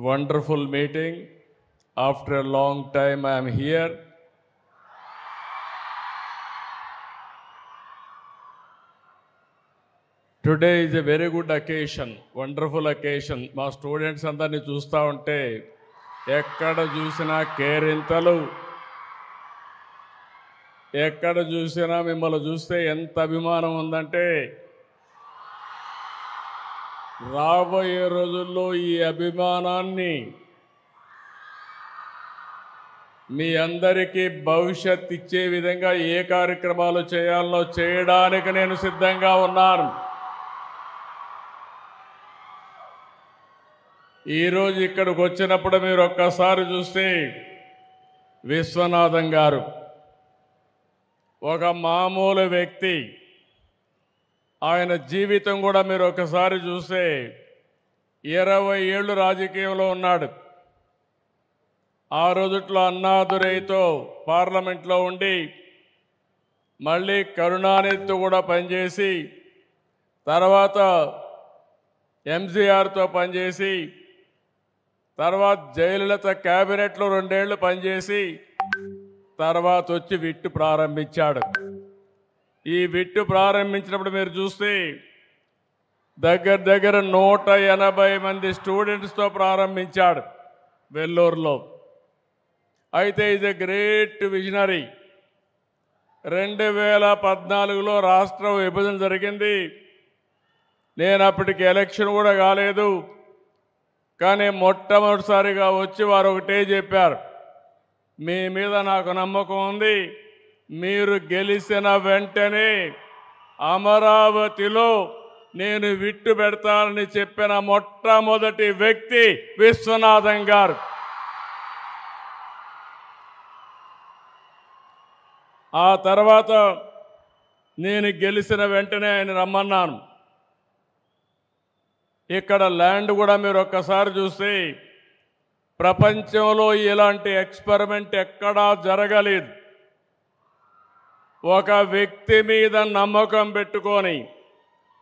wonderful meeting. After a long time, I am here. Today is a very good occasion, wonderful occasion. మా students అందరినీ చూస్తూ ఉంటే ఎక్కడ చూసినా కేరింతలు, ఎక్కడ చూసినా మిమ్మల్ని చూస్తే ఎంత అభిమానం ఉందంటే రాబోయే రోజుల్లో ఈ అభిమానాన్ని మీ అందరికీ భవిష్యత్ ఇచ్చే విధంగా ఏ కార్యక్రమాలు చేయాలో చేయడానికి నేను సిద్ధంగా ఉన్నాను. ఈరోజు ఇక్కడికి వచ్చినప్పుడు మీరు ఒక్కసారి చూస్తే విశ్వనాథం గారు ఒక మామూలు వ్యక్తి. ఆయన జీవితం కూడా మీరు ఒకసారి చూస్తే 20 ఏళ్ళు రాజకీయంలో ఉన్నాడు. ఆ రోజుట్లో అన్నాదురైతో పార్లమెంట్లో ఉండి మళ్ళీ కరుణానిధితో కూడా పనిచేసి తర్వాత ఎంజీఆర్తో పనిచేసి తర్వాత జయలలిత క్యాబినెట్లో 2 ఏళ్ళు పనిచేసి తర్వాత వచ్చి విట్టు ప్రారంభించాడు. ఈ విట్టు ప్రారంభించినప్పుడు మీరు చూస్తే దగ్గర 180 మంది స్టూడెంట్స్తో ప్రారంభించాడు వెల్లూరులో. అయితే ఈజ్ ఎ గ్రేట్ విజనరీ. 2014లో రాష్ట్రం విభజన జరిగింది. నేను అప్పటికి ఎలక్షన్ కూడా కాలేదు. కానీ మొట్టమొదటిసారిగా వచ్చి వారు ఒకటే చెప్పారు, మీ మీద నాకు నమ్మకం ఉంది, మీరు గెలిచిన వెంటనే అమరావతిలో నేను విట్టు పెడతానని చెప్పిన మొట్టమొదటి వ్యక్తి విశ్వనాథం గారు. ఆ తర్వాత నేను గెలిచిన వెంటనే ఆయన రమ్మన్నాను. ఇక్కడ ల్యాండ్ కూడా మీరు ఒక్కసారి చూస్తే ప్రపంచంలో ఇలాంటి ఎక్స్పెరిమెంట్ ఎక్కడా జరగలేదు. ఒక వ్యక్తి మీద నమ్మకం పెట్టుకొని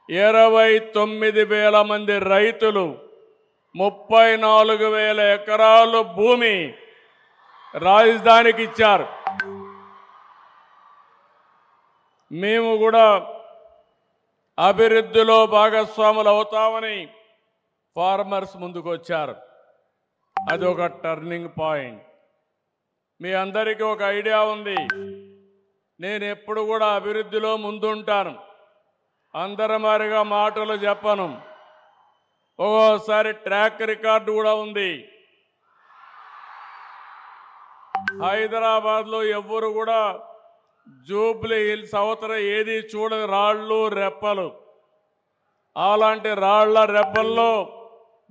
29,000 మంది రైతులు 34,000 ఎకరాలు భూమి రాజధానికి ఇచ్చారు. మేము కూడా అభివృద్ధిలో భాగస్వాములు అవుతామని ఫార్మర్స్ ముందుకు వచ్చారు. అది ఒక టర్నింగ్ పాయింట్. మీ అందరికీ ఒక ఐడియా ఉంది, నేను ఎప్పుడు కూడా అభివృద్ధిలో ముందుంటాను. అందరమారిగా మాటలు చెప్పను. ఒక్కోసారి ట్రాక్ రికార్డు కూడా ఉంది. హైదరాబాద్లో ఎవ్వరు కూడా జూబ్లీ హిల్స్ అవతల ఏది చూడని రాళ్ళు రెప్పలు. అలాంటి రాళ్ల రెప్పల్లో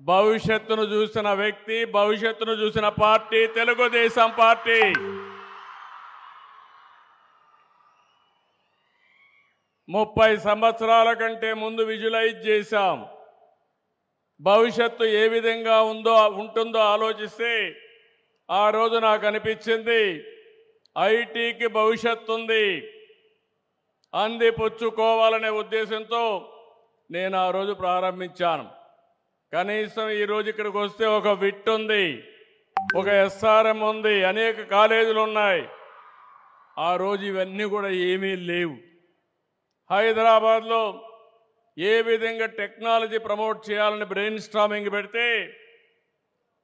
భవిష్యత్తును చూసిన వ్యక్తి, భవిష్యత్తును చూసిన పార్టీ తెలుగుదేశం పార్టీ. ముప్పై సంవత్సరాల కంటే ముందు విజువలైజ్ చేశాం. భవిష్యత్తు ఏ విధంగా ఉంటుందో ఆలోచిస్తే ఆ రోజు నాకు అనిపించింది ఐటీకి భవిష్యత్తు ఉంది, అందిపుచ్చుకోవాలనే ఉద్దేశంతో నేను ఆ రోజు ప్రారంభించాను. కనీసం ఈరోజు ఇక్కడికి వస్తే ఒక విట్ ఉంది, ఒక ఎస్ఆర్ఎం ఉంది, అనేక కాలేజీలు ఉన్నాయి. ఆ రోజు ఇవన్నీ కూడా ఏమీ లేవు. హైదరాబాద్లో ఏ విధంగా టెక్నాలజీ ప్రమోట్ చేయాలని బ్రెయిన్ స్టార్మింగ్ పెడితే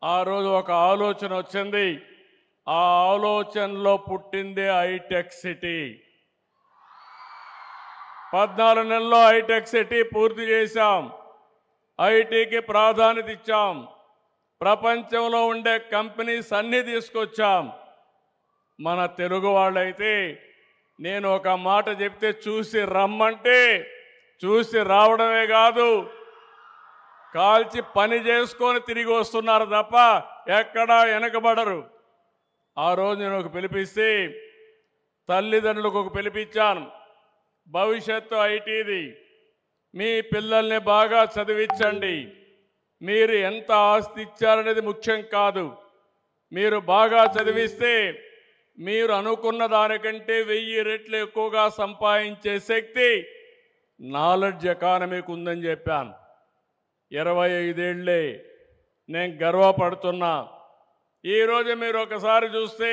ఆ రోజు ఒక ఆలోచన వచ్చింది. ఆ ఆలోచనలో పుట్టిందే హైటెక్ సిటీ. 14 నెలల్లో హైటెక్ సిటీ పూర్తి చేశాం. ఐటీకి ప్రాధాన్యత ఇచ్చాం. ప్రపంచంలో ఉండే కంపెనీస్ అన్నీ తీసుకొచ్చాం. మన తెలుగు వాళ్ళైతే నేను ఒక మాట చెప్తే చూసి రమ్మంటే చూసి రావడమే కాదు, కాల్చి పని చేసుకొని తిరిగి వస్తున్నారు తప్ప ఎక్కడా వెనకబడరు. ఆ రోజు నేను ఒక పిలిపిస్తే తల్లిదండ్రులకు ఒక పిలిపించాను. భవిష్యత్తు ఐటీది, మీ పిల్లల్ని బాగా చదివించండి. మీరు ఎంత ఆస్తి ఇచ్చారనేది ముఖ్యం కాదు. మీరు బాగా చదివిస్తే మీరు అనుకున్న దానికంటే 1000 రెట్లు ఎక్కువగా సంపాదించే శక్తి నాలెడ్జ్ ఎకానమీకి ఉందని చెప్పాను. 25 ఏళ్లే నేను గర్వపడుతున్నా. ఈరోజు మీరు ఒకసారి చూస్తే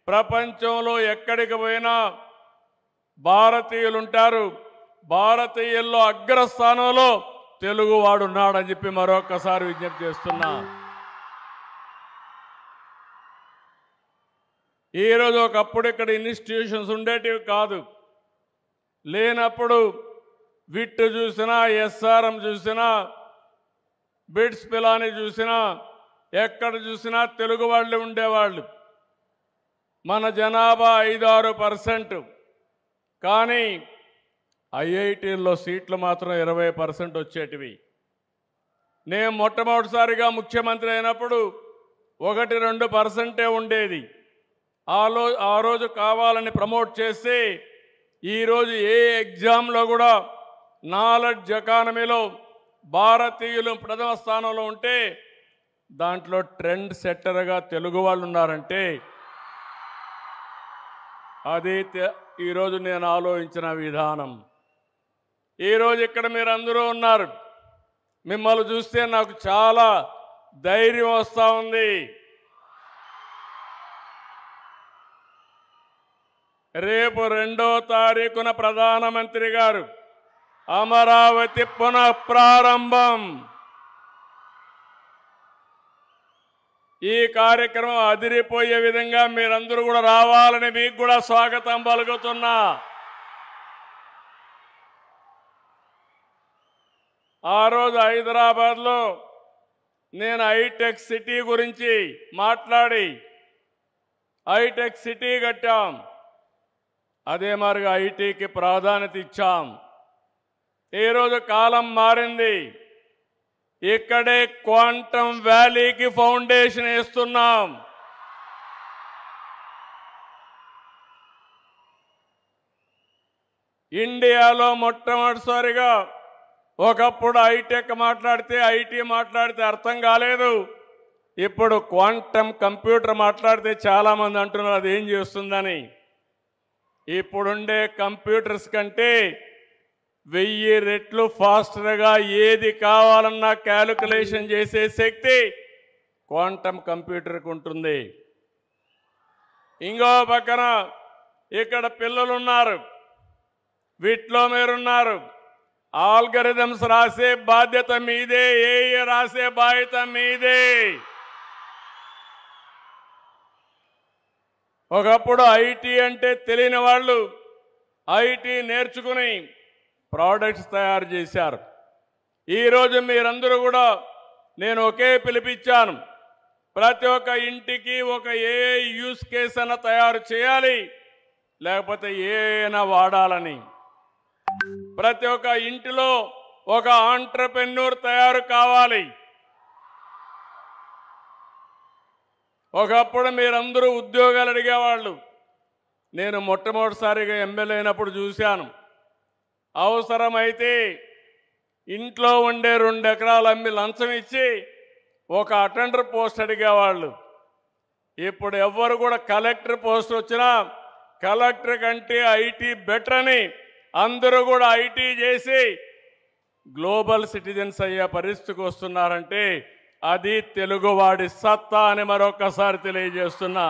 ప్రపంచంలో ఎక్కడికి పోయినా భారతీయులు ఉంటారు. భారతీయుల్లో అగ్రస్థానంలో తెలుగువాడు ఉన్నాడని చెప్పి మరొకసారి విజ్ఞప్తి చేస్తున్నా. ఈరోజు ఒకప్పుడు ఇక్కడ ఇన్స్టిట్యూషన్స్ ఉండేటివి కాదు. లేనప్పుడు విట్ చూసినా, ఎస్ఆర్ఎం చూసినా, బిట్స్ పిలాని చూసినా, ఎక్కడ చూసినా తెలుగు వాళ్ళు ఉండేవాళ్ళు. మన జనాభా 5-6%. కానీ ఐఐటీల్లో సీట్లు మాత్రం 20% వచ్చేటివి. నేను మొట్టమొదటిసారిగా ముఖ్యమంత్రి అయినప్పుడు 1-2% ఉండేది. ఆ రోజు కావాలని ప్రమోట్ చేసి ఈరోజు ఏ ఎగ్జామ్లో కూడా నాలెడ్జ్ ఎకానమీలో భారతీయులు ప్రథమ స్థానంలో ఉంటే దాంట్లో ట్రెండ్ సెట్టర్గా తెలుగు వాళ్ళు ఉన్నారంటే అది ఈరోజు నేను ఆలోచించిన విధానం. ఈరోజు ఇక్కడ మీరు అందరూ ఉన్నారు. మిమ్మల్ని చూస్తే నాకు చాలా ధైర్యం వస్తూ ఉంది. రేపు 2వ తారీఖున ప్రధానమంత్రి గారు అమరావతి పునఃప్రారంభం. ఈ కార్యక్రమం అదిరిపోయే విధంగా మీరందరూ కూడా రావాలని మీకు కూడా స్వాగతం పలుకుతున్నా. ఆ రోజు హైదరాబాద్లో నేను హైటెక్ సిటీ గురించి మాట్లాడి హైటెక్ సిటీ కట్టాం. అదే మాదిరిగా ఐటీకి ప్రాధాన్యత ఇచ్చాం. ఈరోజు కాలం మారింది. ఇక్కడే క్వాంటమ్ వ్యాలీకి ఫౌండేషన్ వేస్తున్నాం. ఇండియాలో మొట్టమొదటిసారిగా ఒకప్పుడు హైటెక్ మాట్లాడితే ఐటీ మాట్లాడితే అర్థం కాలేదు. ఇప్పుడు క్వాంటమ్ కంప్యూటర్ మాట్లాడితే చాలామంది అంటున్నారు అది ఏం చేస్తుందని. ఇప్పుడుండే కంప్యూటర్స్ కంటే 1000 రెట్లు ఫాస్టర్గా ఏది కావాలన్నా క్యాలిక్యులేషన్ చేసే శక్తి క్వాంటమ్ కంప్యూటర్కి ఉంటుంది. ఇంకో పక్కన ఇక్కడ పిల్లలు ఉన్నారు, వీటిలో మీరున్నారు. ఆల్గరిథమ్స్ రాసే బాధ్యత మీదే, ఏఏ రాసే బాధ్యత మీదే. ఒకప్పుడు ఐటీ అంటే తెలియని వాళ్ళు ఐటీ నేర్చుకుని ప్రోడక్ట్స్ తయారు చేశారు. ఈరోజు మీరందరూ కూడా నేను ఒకే పిలిపించాను. ప్రతి ఒక్క ఇంటికి ఒక ఏఐ యూస్ కేస్ అన్న తయారు చేయాలి, లేకపోతే ఏఐనా వాడాలని. ప్రతి ఒక్క ఇంటిలో ఒక ఆంట్రప్రెన్యూర్ తయారు కావాలి. ఒకప్పుడు మీరందరూ ఉద్యోగాలు అడిగేవాళ్ళు. నేను మొట్టమొదటిసారిగా ఎమ్మెల్యే అయినప్పుడు చూశాను. అవసరమైతే ఇంట్లో ఉండే 2 ఎకరాలు అమ్మి లంచం ఇచ్చి ఒక అటెండర్ పోస్ట్ అడిగేవాళ్ళు. ఇప్పుడు ఎవ్వరు కూడా కలెక్టర్ పోస్ట్ వచ్చినా కలెక్టర్ కంటే ఐటీ బెటర్ అని అందరూ కూడా ఐటీ చేసి గ్లోబల్ సిటిజన్స్ అయ్యే పరిస్థితికి వస్తున్నారంటే అది తెలుగువాడి సత్తా అని మరొకసారి తెలియజేస్తున్నా.